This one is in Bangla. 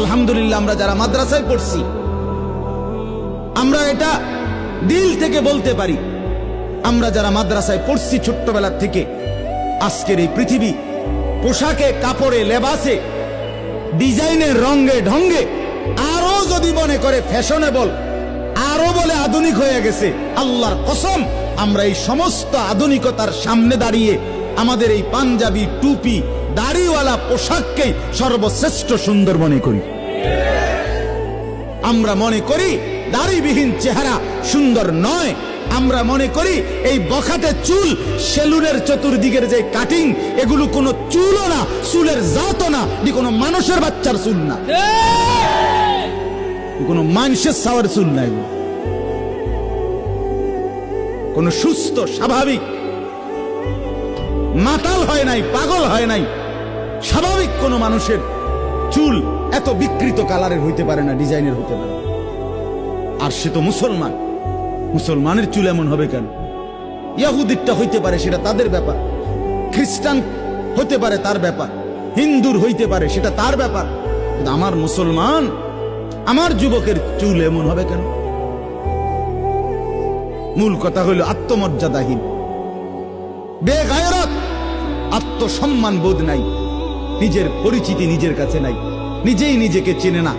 আলহামদুলিল্লাহ আমরা যারা মাদ্রাসায় পড়ছি আমরা এটা দিল থেকে বলতে পারি, আমরা যারা মাদ্রাসায় পড়ছি ছোট্টবেলা থেকে, আজকের এই পৃথিবী পোশাকে, কাপড়ে, লেবাসে, ডিজাইনে, রঙে, ঢঙ্গে আরো যদি মনে করে ফ্যাশনেবল, আরো বলে আধুনিক হয়ে গেছে, আল্লাহর কসম আমরা এই সমস্ত আধুনিকতার সামনে দাঁড়িয়ে আমাদের এই পাঞ্জাবি, টুপি, দাড়িওয়ালা পোশাককেই সর্বশ্রেষ্ঠ সুন্দর মনে করি। আমরা মনে করি দাড়িবিহীন চেহারা সুন্দর নয়। আমরা মনে করি এই বখাটে চুল, সেলুনের চতুর্দিকের যে কাটিং, এগুলো কোনো চুলও না, চুলের জাতও না, এটি কোনো মানুষের বাচ্চার চুল না, কোনো মানুষের সাওয়ার চুল নাই, কোন সুস্থ স্বাভাবিক মাতাল হয় নাই, পাগল হয় নাই, স্বাভাবিক কোন মানুষের চুল এত বিকৃত কালারের হইতে পারে না, ডিজাইনের হতে পারে। আর সে তো মুসলমান, মুসলমানের চুল এমন হবে কেন? ইহুদিরটা হইতে পারে, সেটা তাদের ব্যাপার, খ্রিস্টান হতে পারে তার ব্যাপার, হিন্দুর হইতে পারে সেটা তার ব্যাপার, কিন্তু আমার মুসলমান, আমার যুবকের চুল এমন হবে কেন? মূল কথা হইল আত্মমর্যাদাহীন, বেগায়রত, আত্মসম্মান বোধ নাই, নিজের পরিচিতি নিজের কাছে নাই, নিজেই নিজেকে চেনে না,